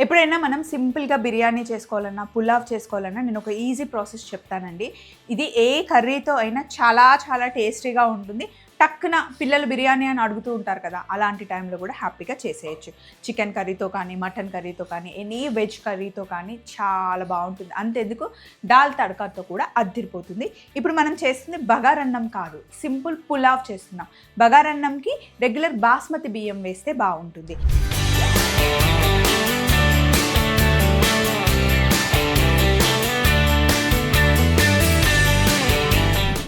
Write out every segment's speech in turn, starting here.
ఎప్పుడైనా మనం సింపుల్‌గా బిర్యానీ చేసుకోవాలన్నా, పులావ్ చేసుకోవాలన్నా నేను ఒక ఈజీ ప్రాసెస్ చెప్తానండి. ఇది ఏ కర్రీతో అయినా చాలా చాలా టేస్టీగా ఉంటుంది. టక్కున పిల్లలు బిర్యానీ అని అడుగుతూ ఉంటారు కదా! అలాంటి టైంలో కూడా హ్యాపీగా చేసేయొచ్చు. చికెన్ కర్రీతో కానీ, మటన్ కర్రీతో కానీ, ఎనీ వెజ్ కర్రీతో కానీ చాలా బావుంటుంది. అంతెందుకు దాల్ తడకాతో కూడా అద్దిరిపోతుంది. ఇప్పుడు మనం చేస్తుంది బగారన్నం కాదు. సింపుల్ పులావ్ చేస్తున్నాం. బగారన్నంకి రెగ్యులర్ బాస్మతి బియ్యం వేస్తే బావుంటుంది.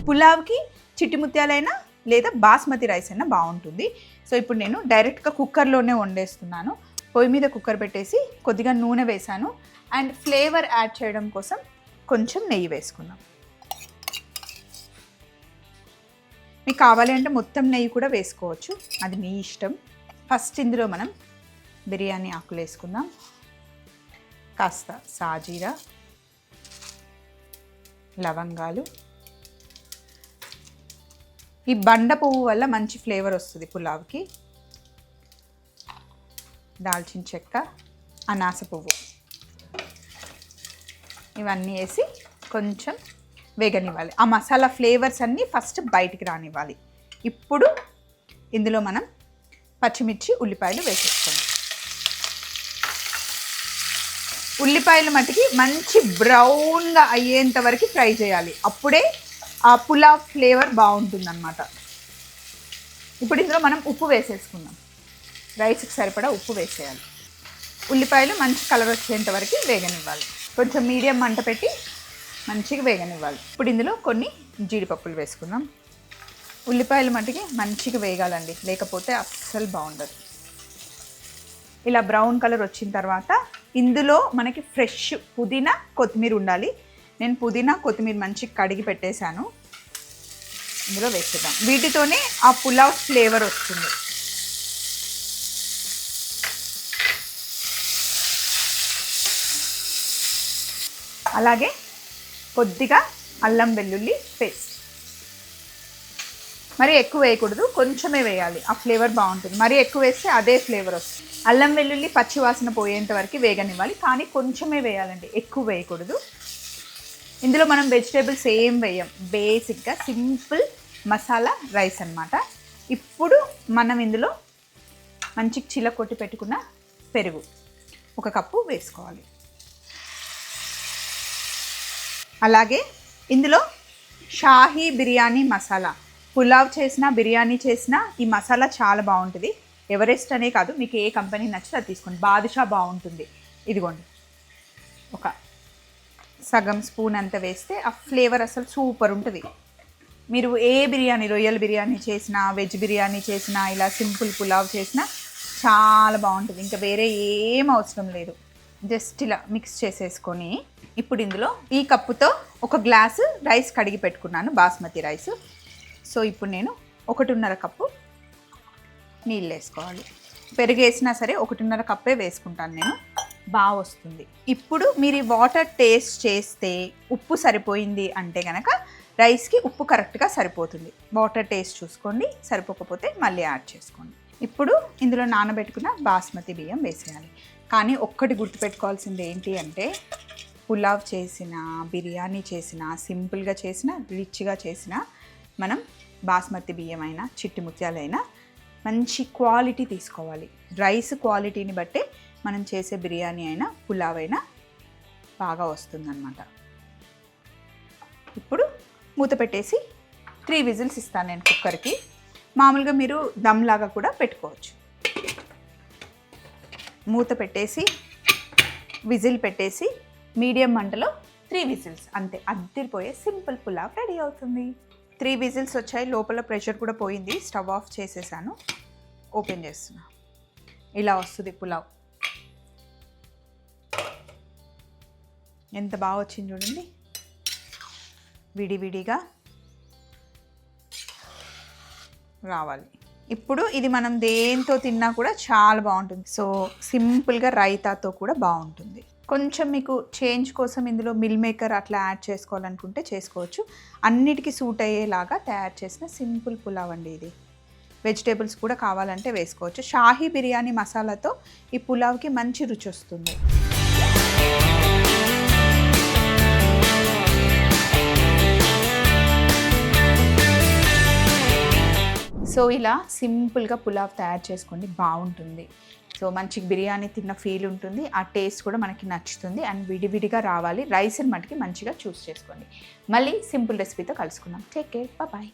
పులావ్‌కి చిట్టి ముత్యాలైనా లేదా బాస్మతి రైస్ అయినా బాగుంటుంది. సో ఇప్పుడు నేను డైరెక్ట్‌గా కుక్కర్‌లోనే వండేస్తున్నాను. పొయ్యి మీద కుక్కర్ పెట్టేసి కొద్దిగా నూనె వేశాను అండ్ ఫ్లేవర్ యాడ్ చేయడం కోసం కొంచెం నెయ్యి వేసుకున్నాం. మీకు కావాలి అంటే మొత్తం నెయ్యి కూడా వేసుకోవచ్చు, అది మీ ఇష్టం. ఫస్ట్ ఇందులో మనం బిర్యానీ ఆకులు వేసుకుందాం, కాస్త సాజీరా, లవంగాలు. ఈ బండ పువ్వు వల్ల మంచి ఫ్లేవర్ వస్తుంది పులావ్కి. దాల్చిన చెక్క, అనాస పువ్వు, ఇవన్నీ వేసి కొంచెం వేగనివ్వాలి. ఆ మసాలా ఫ్లేవర్స్ అన్నీ ఫస్ట్ బయటికి రానివ్వాలి. ఇప్పుడు ఇందులో మనం పచ్చిమిర్చి, ఉల్లిపాయలు వేసేసుకోండి. ఉల్లిపాయలు మట్టుకి మంచి బ్రౌన్గా అయ్యేంత వరకు ఫ్రై చేయాలి. అప్పుడే ఆ పులావ్ ఫ్లేవర్ బాగుంటుంది అన్నమాట. ఇప్పుడు ఇందులో మనం ఉప్పు వేసేసుకుందాం. రైస్కి సరిపడా ఉప్పు వేసేయాలి. ఉల్లిపాయలు మంచి కలర్ వచ్చేంత వరకు వేగనివ్వాలి. కొంచెం మీడియం మంట పెట్టి మంచిగా వేగనివ్వాలి. ఇప్పుడు ఇందులో కొన్ని జీడిపప్పులు వేసుకుందాం. ఉల్లిపాయలు మట్టుకి మంచిగా వేగాలండి, లేకపోతే అస్సలు బాగుండదు. ఇలా బ్రౌన్ కలర్ వచ్చిన తర్వాత ఇందులో మనకి ఫ్రెష్ పుదీనా, కొత్తిమీర ఉండాలి. నేను పుదీనా, కొత్తిమీర మంచిగా కడిగి పెట్టేశాను. ఇందులో వేసేద్దాం. వీటితోనే ఆ పులావ్ ఫ్లేవర్ వస్తుంది. అలాగే కొద్దిగా అల్లం వెల్లుల్లి పేస్ట్. మరి ఎక్కువ వేయకూడదు, కొంచెమే వేయాలి, ఆ ఫ్లేవర్ బాగుంటుంది. మరి ఎక్కువ వేస్తే అదే ఫ్లేవర్ వస్తుంది. అల్లం వెల్లుల్లి పచ్చివాసన పోయేంత వరకు వేగనివ్వాలి, కానీ కొంచెమే వేయాలండి, ఎక్కువ వేయకూడదు. ఇందులో మనం వెజిటేబుల్స్ ఏం వేయం, బేసిక్గా సింపుల్ మసాలా రైస్ అన్నమాట. ఇప్పుడు మనం ఇందులో మంచి చిలకొట్టి పెట్టుకున్న పెరుగు 1 కప్పు వేసుకోవాలి. అలాగే ఇందులో షాహీ బిర్యానీ మసాలా, పులావ్ చేసినా బిర్యానీ చేసినా ఈ మసాలా చాలా బాగుంటుంది. ఎవరెస్ట్ అనే కాదు, మీకు ఏ కంపెనీ నచ్చితే అది తీసుకోండి. బాదుషా బాగుంటుంది. ఇదిగోండి, ఒక సగం స్పూన్ అంత వేస్తే ఆ ఫ్లేవర్ అసలు సూపర్ ఉంటుంది. మీరు ఏ బిర్యానీ, రొయ్యల బిర్యానీ చేసినా, వెజ్ బిర్యానీ చేసినా, ఇలా సింపుల్ పులావ్ చేసినా చాలా బాగుంటుంది. ఇంకా వేరే ఏం అవసరం లేదు. జస్ట్ ఇలా మిక్స్ చేసేసుకొని ఇప్పుడు ఇందులో ఈ కప్పుతో 1 గ్లాసు రైస్ కడిగి పెట్టుకున్నాను, బాస్మతి రైస్. సో ఇప్పుడు నేను 1.5 కప్పు నీళ్ళు వేసుకోవాలి. పెరుగు వేసినా సరే 1.5 కప్పే వేసుకుంటాను నేను, బాగా వస్తుంది. ఇప్పుడు మీరు వాటర్ టేస్ట్ చేస్తే ఉప్పు సరిపోయింది అంటే కనుక రైస్కి ఉప్పు కరెక్ట్గా సరిపోతుంది. వాటర్ టేస్ట్ చూసుకోండి, సరిపోకపోతే మళ్ళీ యాడ్ చేసుకోండి. ఇప్పుడు ఇందులో నానబెట్టుకున్న బాస్మతి బియ్యం వేసేయాలి. కానీ ఒక్కటి గుర్తుపెట్టుకోవాల్సింది ఏంటి అంటే, పులావ్ చేసినా, బిర్యానీ చేసినా, సింపుల్గా చేసినా, రిచ్గా చేసినా మనం బాస్మతి బియ్యం అయినా, చిట్టి ముత్యాలైనా మంచి క్వాలిటీ తీసుకోవాలి. రైస్ క్వాలిటీని బట్టే మనం చేసే బిర్యానీ అయినా, పులావ్ అయినా బాగా వస్తుందన్నమాట. ఇప్పుడు మూత పెట్టేసి 3 విజిల్స్ ఇస్తాను నేను కుక్కర్కి. మామూలుగా మీరు దమ్ లాగా కూడా పెట్టుకోవచ్చు. మూత పెట్టేసి విజిల్ పెట్టేసి మీడియం మంటలో 3 విజిల్స్, అంతే, అద్దిరిపోయే సింపుల్ పులావ్ రెడీ అవుతుంది. 3 విజిల్స్ వచ్చాయి, లోపల ప్రెషర్ కూడా పోయింది. స్టవ్ ఆఫ్ చేసేసాను. ఓపెన్ చేస్తున్నా. ఇలా వస్తుంది పులావ్. ఎంత బాగా వచ్చింది చూడండి, విడివిడిగా రావాలి. ఇప్పుడు ఇది మనం దేంతో తిన్నా కూడా చాలా బాగుంటుంది. సో సింపుల్గా రైతాతో కూడా బాగుంటుంది. కొంచెం మీకు చేంజ్ కోసం ఇందులో మిల్ మేకర్ అట్లా యాడ్ చేసుకోవాలనుకుంటే చేసుకోవచ్చు. అన్నిటికీ సూట్ అయ్యేలాగా తయారు చేసిన సింపుల్ పులావ్ అండి ఇది. వెజిటేబుల్స్ కూడా కావాలంటే వేసుకోవచ్చు. షాహీ బిర్యానీ మసాలాతో ఈ పులావ్కి మంచి రుచి వస్తుంది. సో ఇలా సింపుల్గా పులావ్ తయారు చేసుకోండి, బాగుంటుంది. సో మంచి బిర్యానీ తిన్న ఫీల్ ఉంటుంది, ఆ టేస్ట్ కూడా మనకి నచ్చుతుంది. అండ్ విడివిడిగా రావాలి, రైస్ని మటుకి మంచిగా చూస్ చేసుకోండి. మళ్ళీ సింపుల్ రెసిపీతో కలుసుకుందాం. Take care, bye.